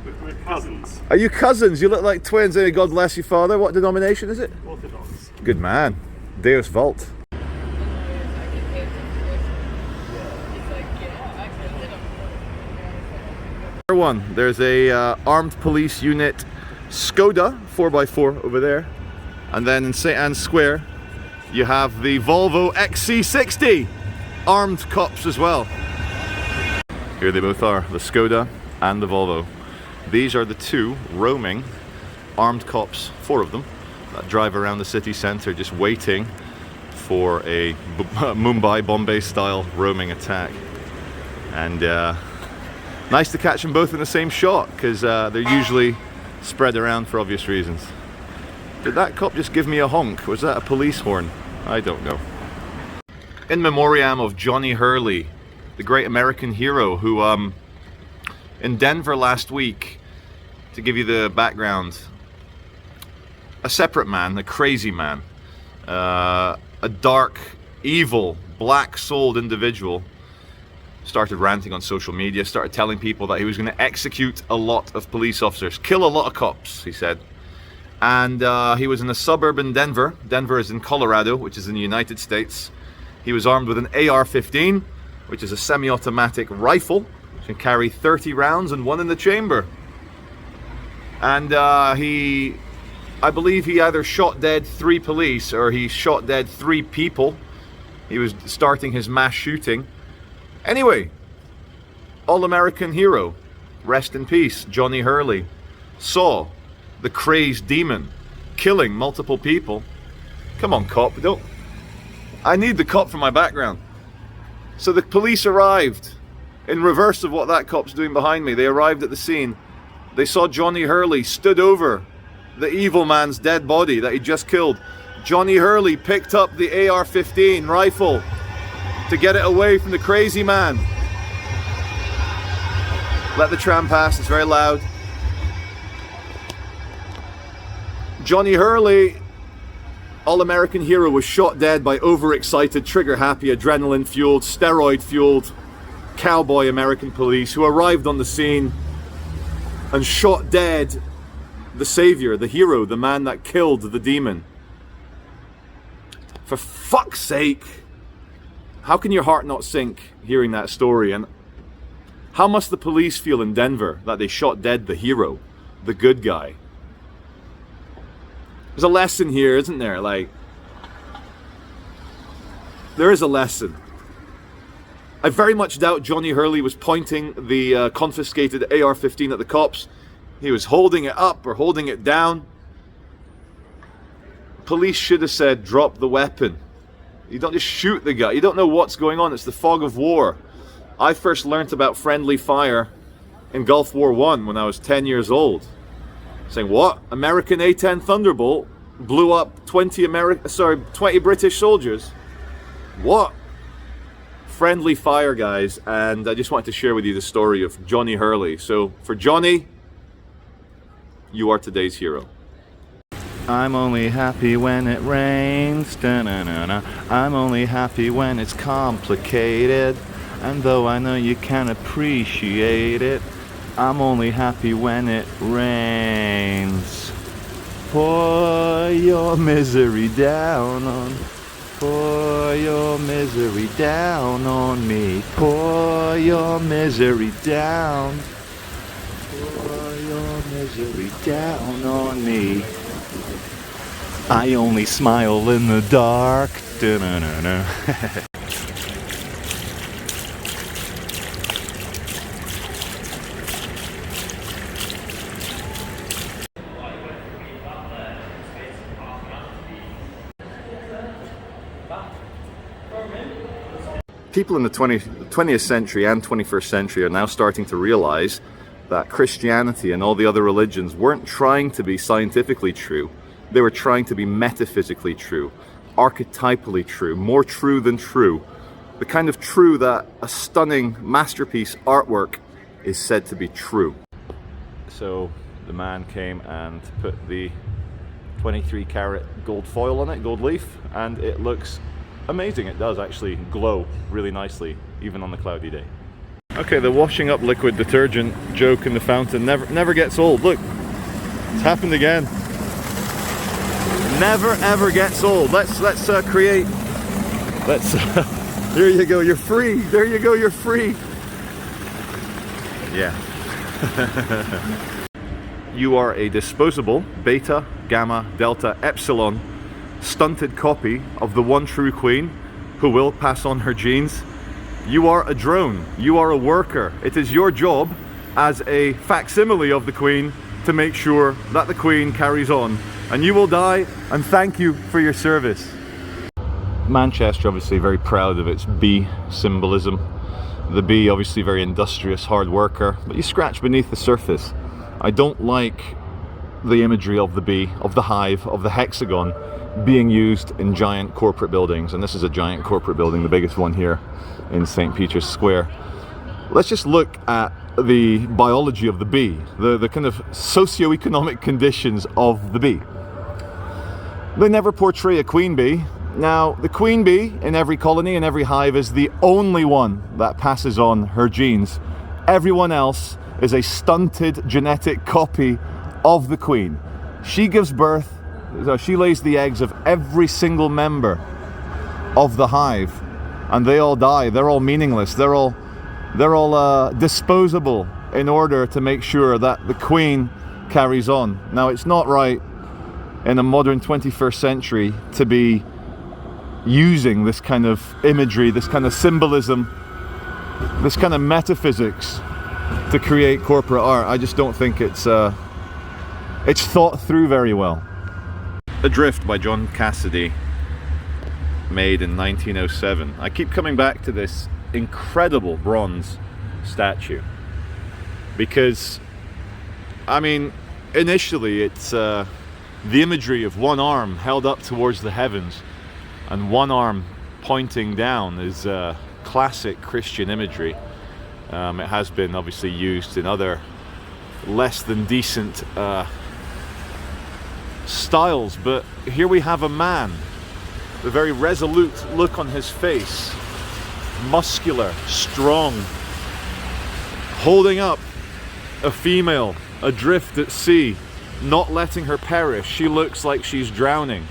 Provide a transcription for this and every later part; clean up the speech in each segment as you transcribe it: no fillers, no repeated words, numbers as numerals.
We're cousins. Are you cousins? You look like twins. God bless you, father. What denomination is it? Orthodox. Good man. Deus Vult. One. There's a armed police unit Skoda 4x4 over there, and then in St. Anne's Square you have the Volvo XC60 armed cops as well. Here they both are, the Skoda and the Volvo. These are the two roaming armed cops, 4 of them, that drive around the city centre just waiting for a Mumbai, Bombay style roaming attack. And nice to catch them both in the same shot, because they're usually spread around for obvious reasons. Did that cop just give me a honk? Was that a police horn? I don't know. In memoriam of Johnny Hurley, the great American hero who, in Denver last week, to give you the background, a separate man, a crazy man, a dark, evil, black-souled individual, started ranting on social media, started telling people that he was going to execute a lot of police officers, kill a lot of cops, he said. And he was in a suburb in Denver. Denver is in Colorado, which is in the United States. He was armed with an AR-15, which is a semi-automatic rifle, which can carry 30 rounds and 1 in the chamber. And I believe he either shot dead 3 police or he shot dead 3 people. He was starting his mass shooting. Anyway, all-American hero, rest in peace, Johnny Hurley, saw the crazed demon killing multiple people. Come on, cop, I need the cop for my background. So the police arrived, in reverse of what that cop's doing behind me. They arrived at the scene. They saw Johnny Hurley stood over the evil man's dead body that he just killed. Johnny Hurley picked up the AR-15 rifle to get it away from the crazy man. Let the tram pass, it's very loud. Johnny Hurley, all-American hero, was shot dead by overexcited, trigger-happy, adrenaline-fueled, steroid-fueled cowboy American police who arrived on the scene and shot dead the savior, the hero, the man that killed the demon. For fuck's sake, how can your heart not sink hearing that story? And how must the police feel in Denver that they shot dead the hero, the good guy? There's a lesson here, isn't there? Like, there is a lesson. I very much doubt Johnny Hurley was pointing the confiscated AR-15 at the cops. He was holding it up or holding it down. Police should have said, drop the weapon. You don't just shoot the guy. You don't know what's going on. It's the fog of war. I first learnt about friendly fire in Gulf War I when I was 10 years old. Saying, what? American A-10 Thunderbolt blew up 20 British soldiers? What? Friendly fire, guys. And I just wanted to share with you the story of Johnny Hurley. So for Johnny, you are today's hero. I'm only happy when it rains, da-na-na-na. I'm only happy when it's complicated. And though I know you can appreciate it, I'm only happy when it rains. Pour your misery down on, pour your misery down on me. Pour your misery down. Pour your misery down on me. I only smile in the dark. Da-na-na-na. People in the 20th century and 21st century are now starting to realize that Christianity and all the other religions weren't trying to be scientifically true. They were trying to be metaphysically true, archetypally true, more true than true. The kind of true that a stunning masterpiece artwork is said to be true. So the man came and put the 23 karat gold foil on it, gold leaf, and it looks amazing. It does actually glow really nicely, even on the cloudy day. Okay, the washing up liquid detergent joke in the fountain never gets old. Look, it's happened again. Never ever gets old. Let's create. There you go. You're free. There you go. You're free. Yeah. You are a disposable beta, gamma, delta, epsilon stunted copy of the one true queen who will pass on her genes. You are a drone. You are a worker. It is your job as a facsimile of the queen to make sure that the queen carries on, and you will die, and thank you for your service. Manchester obviously very proud of its bee symbolism. The bee obviously very industrious, hard worker, but you scratch beneath the surface. I don't like the imagery of the bee, of the hive, of the hexagon being used in giant corporate buildings, and this is a giant corporate building, the biggest one here in St. Peter's Square. Let's just look at the biology of the bee, the kind of socio-economic conditions of the bee. They never portray a queen bee. Now, the queen bee in every colony, in every hive, is the only one that passes on her genes. Everyone else is a stunted genetic copy of the queen. She gives birth, she lays the eggs of every single member of the hive, and they all die. They're all meaningless. They're all disposable in order to make sure that the queen carries on. Now, it's not right in a modern 21st century to be using this kind of imagery, this kind of symbolism, this kind of metaphysics to create corporate art. I just don't think it's thought through very well. Adrift by John Cassidy, made in 1907. I keep coming back to this incredible bronze statue because, I mean, initially it's the imagery of one arm held up towards the heavens and one arm pointing down is classic Christian imagery. It has been obviously used in other less than decent styles, but here we have a man, the very resolute look on his face, muscular, strong, holding up a female adrift at sea, not letting her perish. She looks like she's drowning.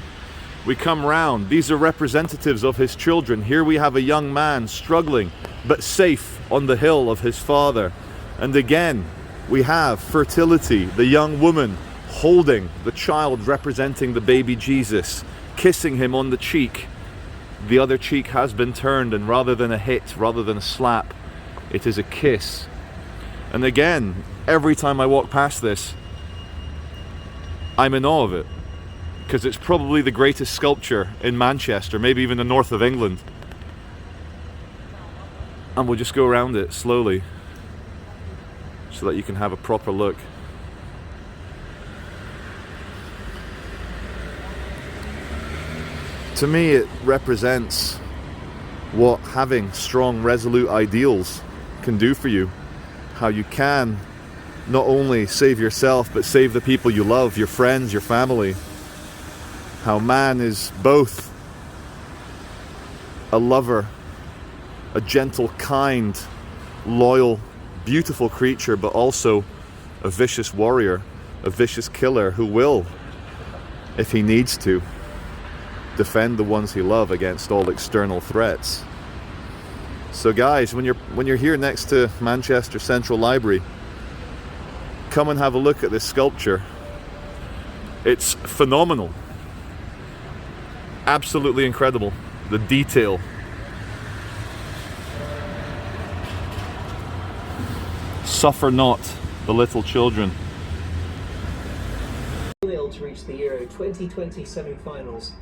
We come round, these are representatives of his children. Here we have a young man struggling but safe on the hill of his father. And again we have fertility, the young woman holding the child representing the baby Jesus, kissing him on the cheek. The other cheek has been turned, and rather than a hit, rather than a slap, it is a kiss. And again, every time I walk past this, I'm in awe of it, because it's probably the greatest sculpture in Manchester, maybe even the north of England. And we'll just go around it slowly so that you can have a proper look. To me, it represents what having strong, resolute ideals can do for you. How you can not only save yourself, but save the people you love, your friends, your family. How man is both a lover, a gentle, kind, loyal, beautiful creature, but also a vicious warrior, a vicious killer who will, if he needs to, defend the ones he loves against all external threats. So guys, when you're here next to Manchester Central Library, come and have a look at this sculpture. It's phenomenal. Absolutely incredible. The detail. Suffer not the little children. To reach the Euro 2020 semi-finals.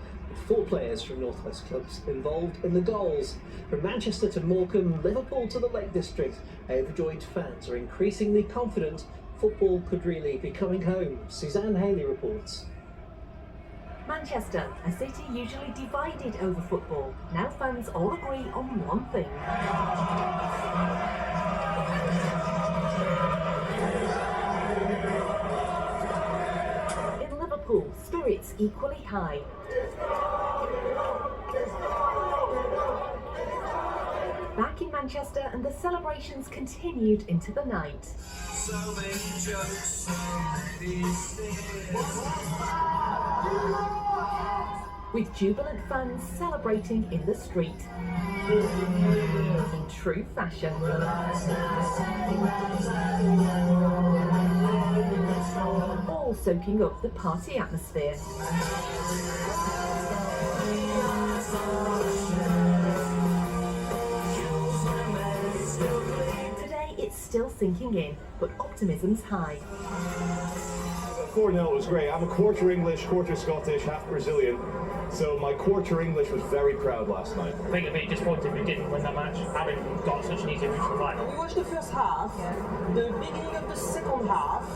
4 players from Northwest clubs involved in the goals. From Manchester to Morecambe, Liverpool to the Lake District, overjoyed fans are increasingly confident football could really be coming home. Suzanne Haley reports. Manchester, a city usually divided over football. Now fans all agree on one thing. In Liverpool, spirits equally high. Back in Manchester Manchester and the celebrations continued into the night. So many jokes, so many things. With jubilant fans celebrating in the street. In true fashion. All soaking up the party atmosphere. Today it's still sinking in, but optimism's high. 4-0 was great. I'm a quarter English, quarter Scottish, half Brazilian. So my quarter English was very proud last night. I think it'd be disappointing if we didn't win that match, having got such an easy route to the final. We watched the first half, the beginning of the second half,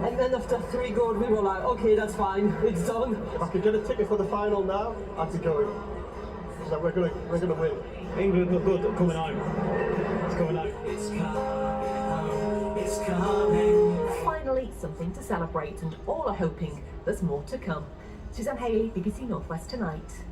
and then after 3 goals we were like, okay, that's fine, it's done. If I could get a ticket for the final now, I'd be going. So we're gonna win. England look good at coming home. It's coming home. It's coming. Finally, something to celebrate, and all are hoping there's more to come. Suzanne Haley, BBC North West Tonight.